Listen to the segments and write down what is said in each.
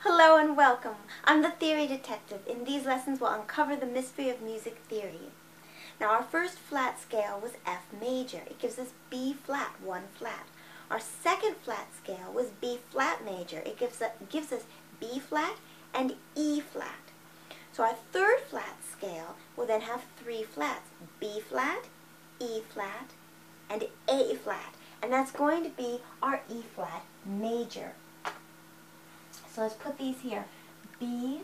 Hello and welcome. I'm the Theory Detective. In these lessons we'll uncover the mystery of music theory. Now our first flat scale was F major. It gives us B flat, 1 flat. Our second flat scale was B flat major. It gives us B flat and E flat. So our third flat scale will then have 3 flats, B flat, E flat, and A flat. And that's going to be our E flat major. So let's put these here. B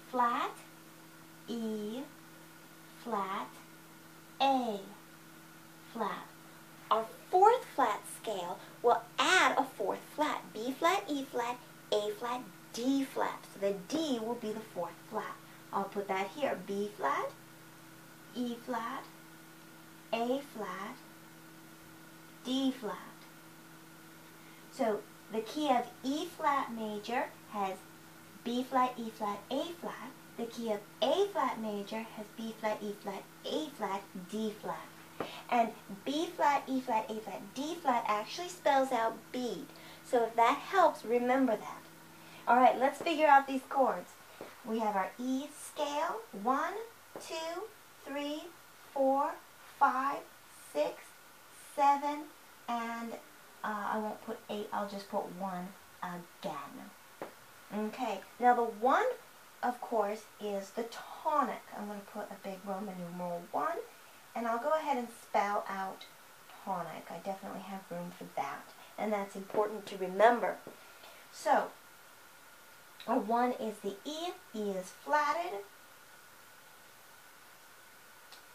flat, E flat, A flat. Our fourth flat scale will add a fourth flat. B flat, E flat, A flat, D flat. So the D will be the fourth flat. I'll put that here. B flat, E flat, A flat, D flat. So the key of E flat major has B flat, E flat, A flat. The key of A flat major has B flat, E flat, A flat, D flat. And B flat, E flat, A flat, D flat actually spells out bead. So if that helps, remember that. Alright, let's figure out these chords. We have our E scale, 1, 2, 3, 4, 5, 6, 7, and I won't put 8, I'll just put 1 again. Okay, now the 1, of course, is the tonic. I'm going to put a big Roman numeral 1, and I'll go ahead and spell out tonic. I definitely have room for that, and that's important to remember. So, our 1 is the E. E is flatted.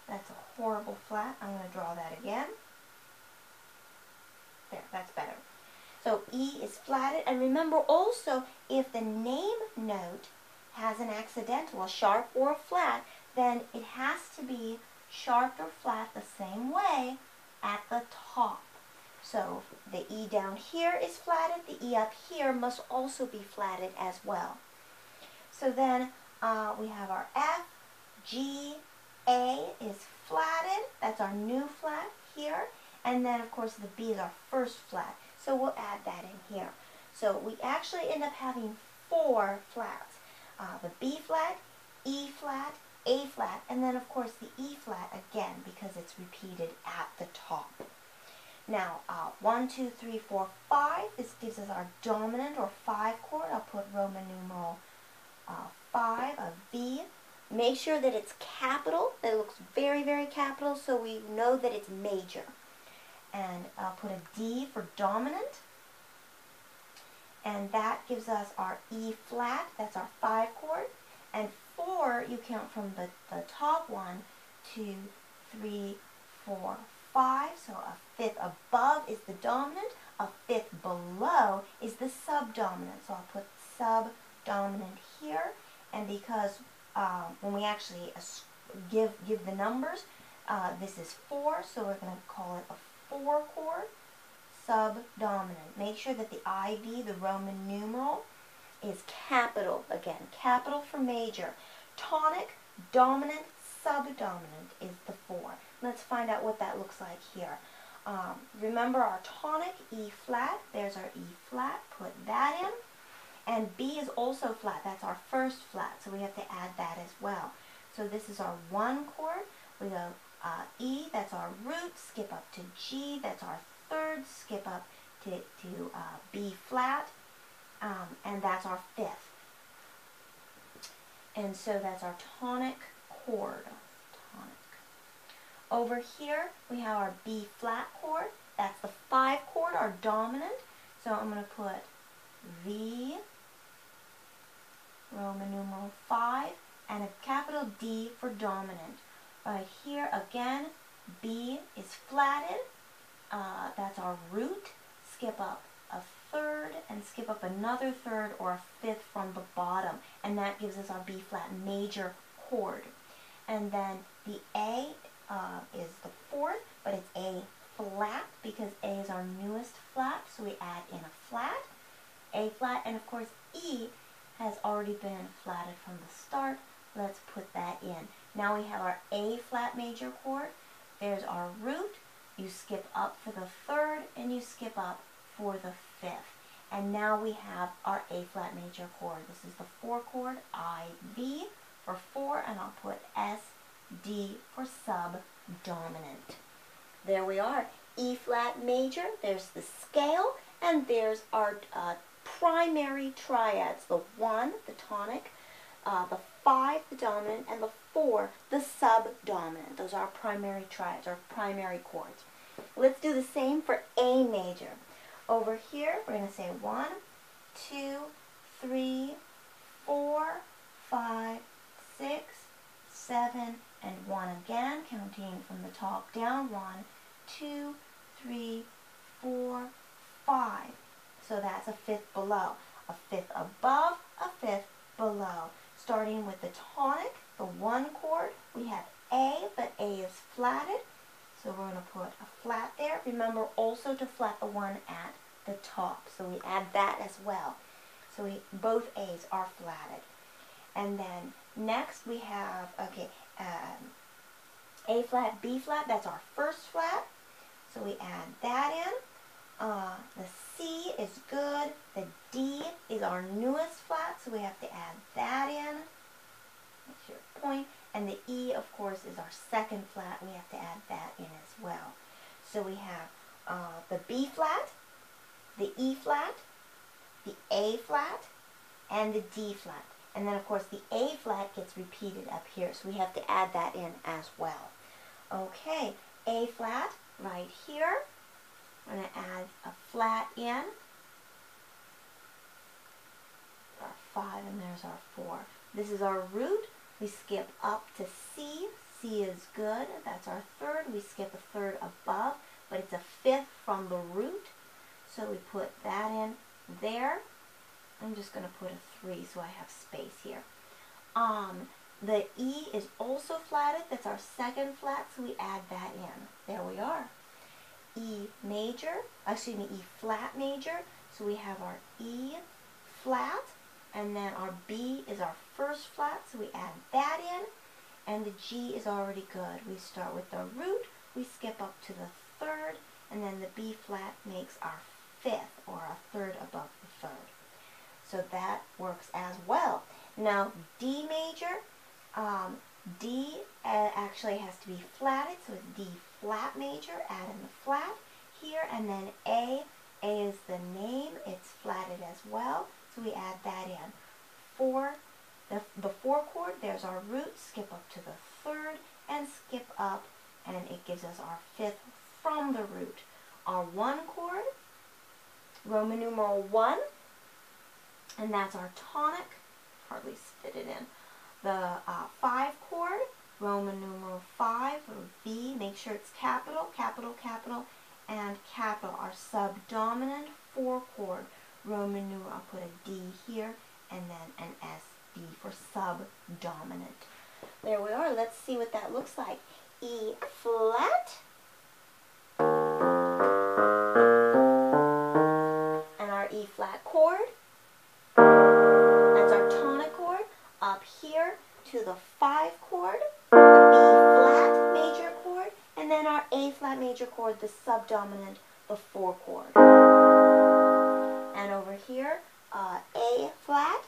That's a horrible flat. I'm going to draw that again. There, that's better. So E is flatted, and remember also, if the name note has an accidental, a sharp or a flat, then it has to be sharp or flat the same way at the top. So the E down here is flatted, the E up here must also be flatted as well. So then we have our F, G, A is flatted, that's our new flat here. And then, of course, the B is our first flat. So we'll add that in here. So we actually end up having 4 flats. The B flat, E flat, A flat, and then, of course, the E flat again because it's repeated at the top. Now, 1, 2, 3, 4, 5. This gives us our dominant or 5 chord. I'll put Roman numeral 5, a V. Make sure that it's capital, that it looks very, very capital so we know that it's major. And I'll put a D for dominant, and that gives us our E flat, that's our 5 chord, and 4 you count from the top 1, 2, 3, 4, 5, so a 5th above is the dominant, a 5th below is the subdominant, so I'll put subdominant here, and because when we actually give the numbers, this is 4, so we're going to call it a 4 chord, subdominant. Make sure that the IB, the Roman numeral, is capital again. Capital for major. Tonic, dominant, subdominant is the 4. Let's find out what that looks like here. Remember our tonic, E flat. There's our E flat. Put that in. And B is also flat. That's our first flat, so we have to add that as well. So this is our 1 chord. We go E, that's our root, skip up to G, that's our 3rd, skip up to B flat, and that's our 5th. And so that's our tonic chord. Tonic. Over here, we have our B flat chord. That's the 5 chord, our dominant. So I'm going to put V, Roman numeral 5, and a capital D for dominant. Right here, again, B is flatted. That's our root. Skip up a 3rd and skip up another 3rd or a 5th from the bottom. And that gives us our B flat major chord. And then the A is the 4th, but it's A flat because A is our newest flat. So we add in a flat, A flat, and of course E has already been flatted from the start. Let's put that in. Now we have our A flat major chord. There's our root. You skip up for the 3rd and you skip up for the 5th. And now we have our A flat major chord. This is the 4 chord, I, B for 4, and I'll put S, D for subdominant. There we are, E flat major, there's the scale, and there's our primary triads, the 1, the tonic, the 5, the dominant, and the 4, the subdominant. Those are our primary triads, our primary chords. Let's do the same for A major. Over here, we're going to say 1, 2, 3, 4, 5, 6, 7, and 1 again, counting from the top down. 1, 2, 3, 4, 5. So that's a fifth below. A fifth above, a fifth below. Starting with the tonic, the 1 chord, we have A, but A is flatted. So we're going to put a flat there. Remember also to flat the 1 at the top. So we add that as well. So both A's are flatted. And then next we have, okay, A flat, B flat, that's our first flat. So we add that in. The C is good. The D is our newest flat, so we have to add that in. Make sure to point. And the E, of course, is our second flat. We have to add that in as well. So we have the B flat, the E flat, the A flat, and the D flat. And then, of course, the A flat gets repeated up here, so we have to add that in as well. Okay, A flat right here. We're going to add a flat in. Our 5, and there's our 4. This is our root. We skip up to C. C is good. That's our third. We skip a third above, but it's a fifth from the root. So we put that in there. I'm just going to put a 3 so I have space here. The E is also flatted. That's our second flat, so we add that in. There we are. E flat major. So we have our E flat, and then our B is our first flat, so we add that in, and the G is already good. We start with the root, we skip up to the third, and then the B flat makes our fifth, or a third above the third. So that works as well. Now D major, D actually has to be flatted, so it's D flat major, add in the flat here, and then A is the name, it's flatted as well, so we add that in. The 4 chord, there's our root, skip up to the third, and skip up, and it gives us our fifth from the root. Our 1 chord, Roman numeral 1, and that's our tonic, hardly fit it in. The 5 chord, Roman numeral 5, or V, make sure it's capital, capital, capital, and capital. Our subdominant 4 chord, Roman numeral, I'll put a D here, and then an SD for subdominant. There we are. Let's see what that looks like. E flat, and our E flat chord. That's our tonic chord. Up here to the 5 chord, the B flat major chord, and then our A flat major chord, the subdominant, the 4 chord. And over here, A flat.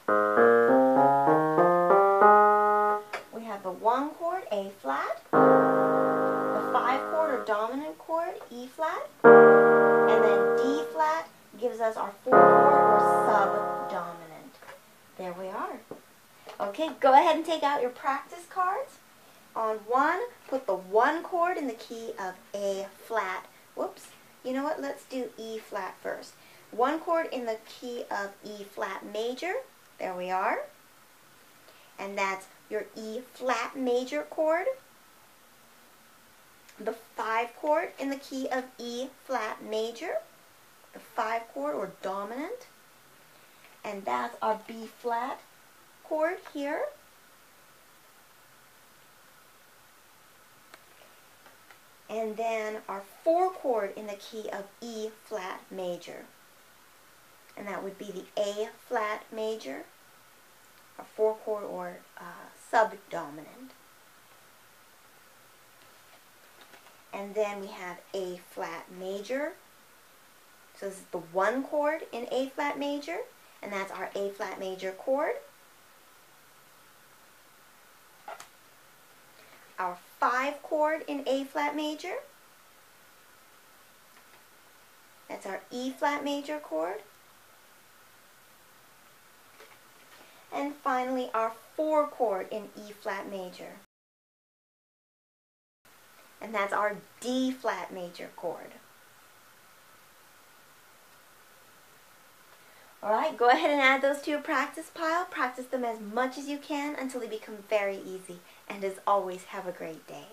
We have the 1 chord, A flat. The 5 chord or dominant chord, E flat. And then D flat gives us our 4 chord or subdominant. There we are. Okay, go ahead and take out your practice cards. On 1, put the 1 chord in the key of A flat. Whoops. You know what? Let's do E flat first. 1 chord in the key of E flat major. There we are. And that's your E flat major chord. The 5 chord in the key of E flat major. The 5 chord or dominant. And that's our B flat chord here. And then our 4 chord in the key of E flat major. And that would be the A flat major, our 4 chord or subdominant. And then we have A flat major. So this is the 1 chord in A flat major, and that's our A flat major chord. Our 5 chord in A flat major, that's our E flat major chord. And finally our 4 chord in E flat major, and that's our D flat major chord. Alright, go ahead and add those to your practice pile. Practice them as much as you can until they become very easy. And as always, have a great day.